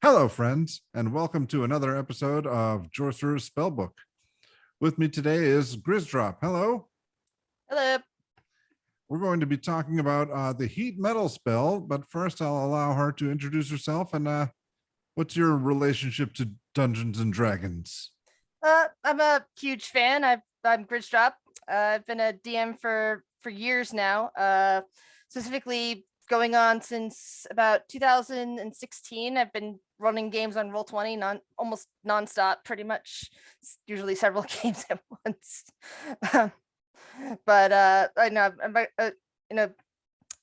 Hello, friends, and welcome to another episode of Sorcerer's Spellbook. With me today is Grizzdrop. Hello. Hello. We're going to be talking about the heat metal spell, but first I'll allow her to introduce herself and what's your relationship to Dungeons and Dragons? I'm a huge fan. I'm Grizzdrop. I've been a DM for years now. Specifically going on since about 2016. I've been running games on Roll20 almost nonstop, pretty much. It's usually several games at once. But I know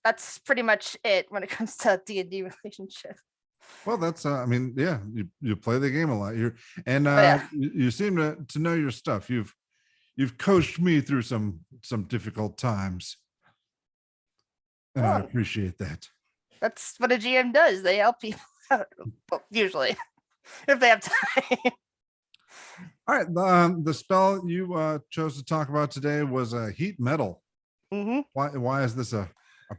that's pretty much it when it comes to D&D relationship. Well, that's yeah, you play the game a lot. You seem to know your stuff. You've coached me through some difficult times, and I appreciate that. That's what a GM does. They help people out, usually, if they have time. All right, the spell you chose to talk about today was a heat metal. Mm-hmm. Why is this a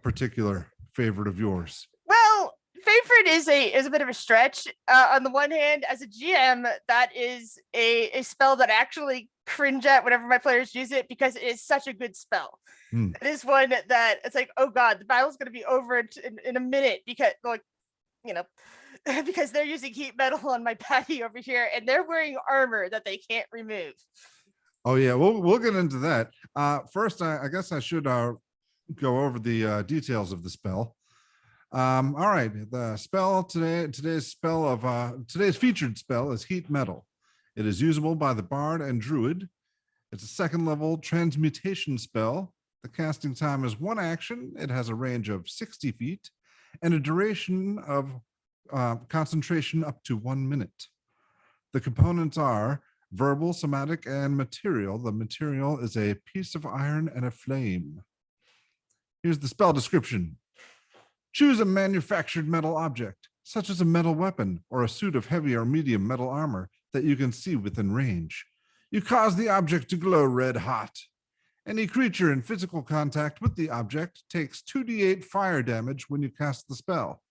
particular favorite of yours? Well, favorite is a bit of a stretch. On the one hand, as a GM, that is a spell that I actually cringe at whenever my players use it because it is such a good spell. It is one that it's like, oh god, the battle's going to be over in a minute because, like, because they're using heat metal on my patty over here and they're wearing armor that they can't remove. Oh yeah, we'll get into that. First, I guess I should go over the details of the spell. All right, the spell today's featured spell is heat metal. It is usable by the bard and druid. It's a second level transmutation spell. The casting time is 1 action. It has a range of 60 feet and a duration of concentration up to 1 minute. The components are verbal, somatic, and material. The material is a piece of iron and a flame. Here's the spell description. Choose a manufactured metal object, such as a metal weapon or a suit of heavy or medium metal armor that you can see within range. You cause the object to glow red hot. Any creature in physical contact with the object takes 2d8 fire damage when you cast the spell.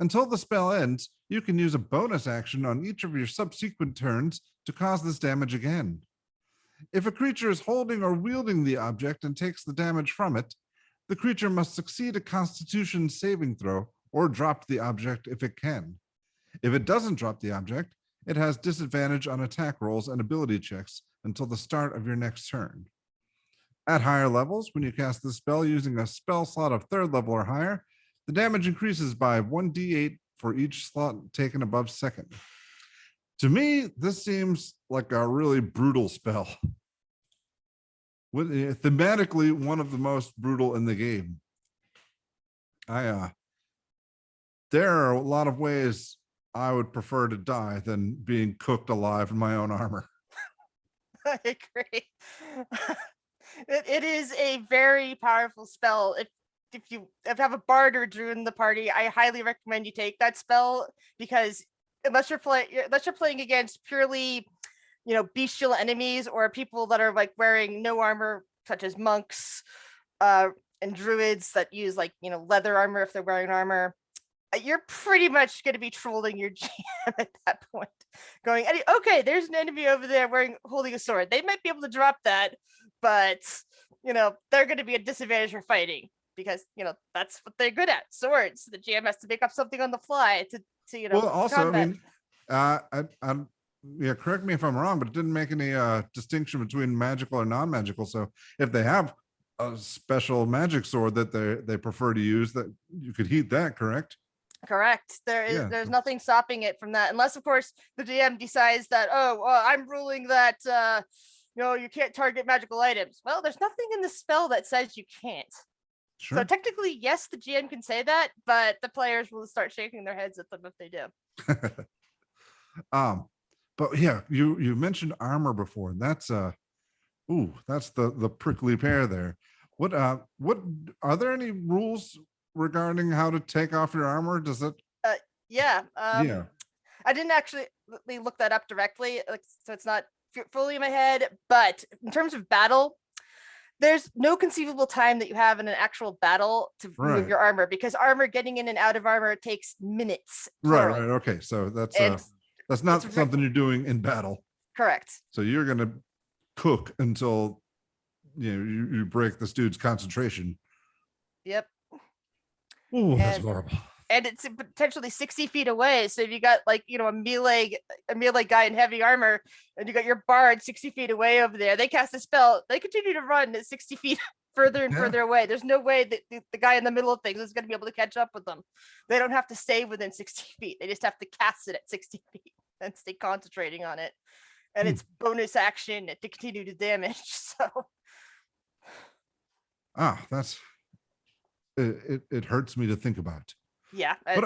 Until the spell ends, you can use a bonus action on each of your subsequent turns to cause this damage again. If a creature is holding or wielding the object and takes the damage from it, the creature must succeed a Constitution saving throw or drop the object if it can. If it doesn't drop the object, it has disadvantage on attack rolls and ability checks until the start of your next turn. At higher levels, when you cast this spell using a spell slot of 3rd level or higher, the damage increases by 1d8 for each slot taken above 2nd. To me, this seems like a really brutal spell. Thematically, one of the most brutal in the game. There are a lot of ways I would prefer to die than being cooked alive in my own armor. I agree. It is a very powerful spell. If you have a bard or druid in the party, I highly recommend you take that spell because unless you're playing against purely, bestial enemies or people that are like wearing no armor, such as monks and druids that use leather armor if they're wearing armor, you're pretty much going to be trolling your GM at that point. Going, okay, there's an enemy over there holding a sword. They might be able to drop that, but they're going to be at disadvantage for fighting because that's what they're good at, swords. The GM has to make up something on the fly to Well, also, combat. Yeah, correct me if I'm wrong, but it didn't make any distinction between magical or non-magical. So if they have a special magic sword that they prefer to use, that you could heat that, correct? Correct. There's nothing stopping it from that, unless of course the DM decides that, I'm ruling that you can't target magical items. Well, there's nothing in the spell that says you can't. Sure. So technically, yes, the GM can say that, but the players will start shaking their heads at them if they do. But yeah, you mentioned armor before. That's that's the prickly pear there. What are there any rules regarding how to take off your armor? Does it? Yeah. Yeah. I didn't actually look that up directly, so it's not fully in my head. But in terms of battle, there's no conceivable time that you have in an actual battle to remove Right. your armor, because armor, getting in and out of armor, takes minutes. Right. Plural. Okay. So that's And not it's something you're doing in battle. correct. So you're gonna cook until you break this dude's concentration. Yep. Oh, that's horrible. And it's potentially 60 feet away. So if you got like, a melee guy in heavy armor, and you got your bard 60 feet away over there, they cast a spell, they continue to run at 60 feet further and further away. There's no way that the guy in the middle of things is going to be able to catch up with them. They don't have to stay within 60 feet. They just have to cast it at 60 feet and stay concentrating on it. And it's bonus action to continue to damage. So that's it hurts me to think about. Yeah. But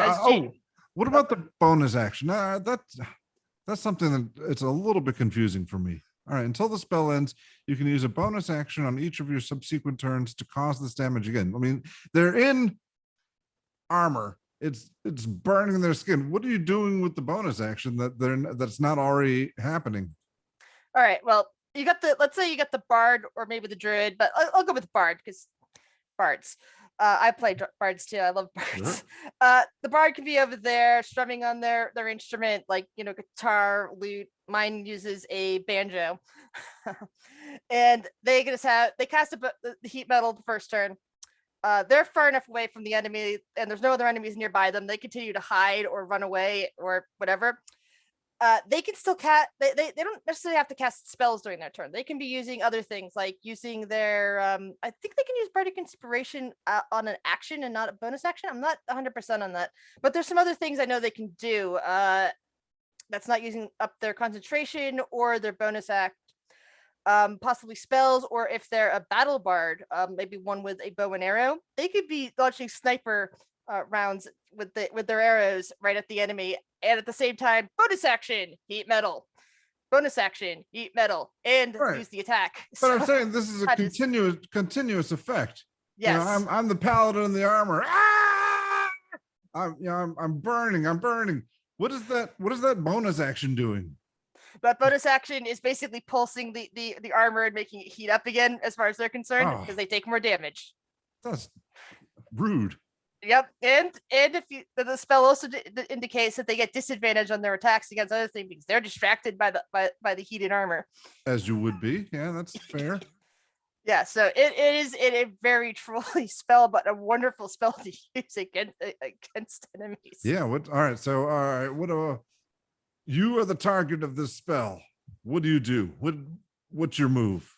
what about the bonus action? That's something that it's a little bit confusing for me. All right, until the spell ends, you can use a bonus action on each of your subsequent turns to cause this damage again. I mean, they're in armor. It's burning their skin. What are you doing with the bonus action that's not already happening? All right. Well, let's say you got the bard or maybe the druid, but I'll go with the bard because bards. I play bards too. I love bards. Sure. The bard can be over there strumming on their instrument, like guitar, lute. Mine uses a banjo, and they cast the heat metal the first turn. They're far enough away from the enemy, and there's no other enemies nearby them. They continue to hide or run away or whatever. They can still they don't necessarily have to cast spells during their turn. They can be using other things, like using their I think they can use bardic inspiration on an action and not a bonus action. I'm not 100% on that, but there's some other things I know they can do that's not using up their concentration or their bonus act. Possibly spells, or if they're a battle bard, maybe one with a bow and arrow, they could be launching sniper rounds with their arrows right at the enemy, and at the same time, bonus action, heat metal, bonus action, heat metal, and use the attack. But I'm saying this is a continuous effect. Yes, I'm the paladin in the armor. I'm burning. What is that bonus action doing? That bonus action is basically pulsing the armor and making it heat up again, as far as they're concerned, because they take more damage. That's rude. Yep, and if the spell also indicates that they get disadvantage on their attacks against other things because they're distracted by the heated armor. As you would be, yeah, that's fair. Yeah, so it is a very trolly spell, but a wonderful spell to use against enemies. Yeah. All right. What you are the target of this spell. What do you do? What's your move?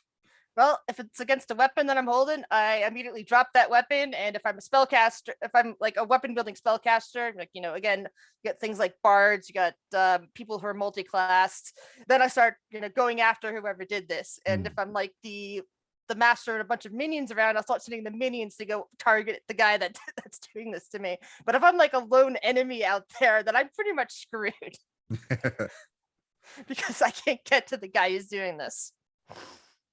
Well, if it's against a weapon that I'm holding, I immediately drop that weapon. And if I'm a spellcaster, if I'm like a weapon building spellcaster, like, again, you got things like bards, you got people who are multi-classed, then I start, going after whoever did this. And if I'm like the master and a bunch of minions around, I'll start sending the minions to go target the guy that's doing this to me. But if I'm like a lone enemy out there, then I'm pretty much screwed. Because I can't get to the guy who's doing this.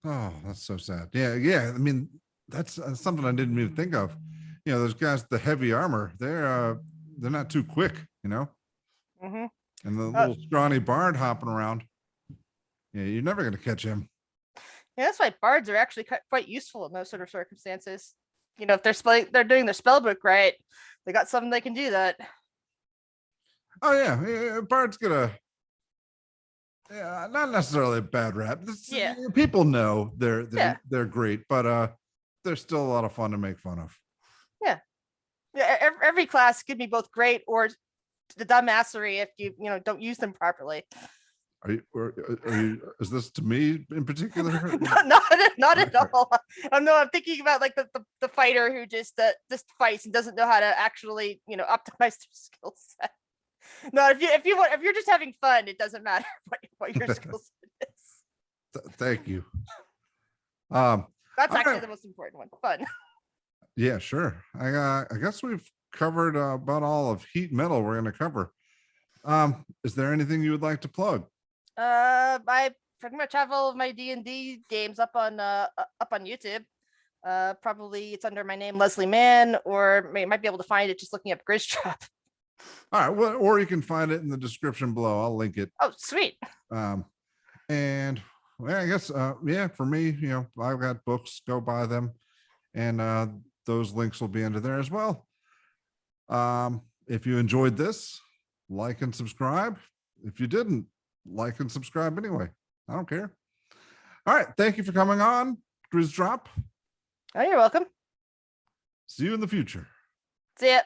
Oh, that's so sad. Yeah. I mean, that's something I didn't even think of. Those guys, the heavy armor, they're not too quick, Mm-hmm. And the little scrawny bard hopping around. Yeah, you're never going to catch him. Yeah, that's why bards are actually quite useful in those sort of circumstances. If they're doing their spell book right, they got something they can do that. Oh yeah, bard's gonna. Yeah, not necessarily a bad rap. People know they're great, but they're still a lot of fun to make fun of. Yeah. Every class could be both great or the dumbassery if you don't use them properly. Are you? Is this to me in particular? not at all. I'm thinking about like the fighter who just fights and doesn't know how to actually optimize their skill set. No, if you're just having fun, it doesn't matter what your skill set is. Thank you. That's actually the most important one. Fun. Yeah, sure. I guess we've covered about all of heat metal we're going to cover. Is there anything you would like to plug? I pretty much have all of my D&D games up on YouTube. Probably it's under my name, Leslie Mann, or you might be able to find it just looking up Grizzdrop. All right, or you can find it in the description below. I'll link it. Oh, sweet. And well, I guess, yeah, for me, I've got books, go buy them. And those links will be under there as well. If you enjoyed this, like and subscribe. If you didn't, like and subscribe anyway. I don't care. All right. Thank you for coming on, Grizzdrop. Oh, you're welcome. See you in the future. See ya.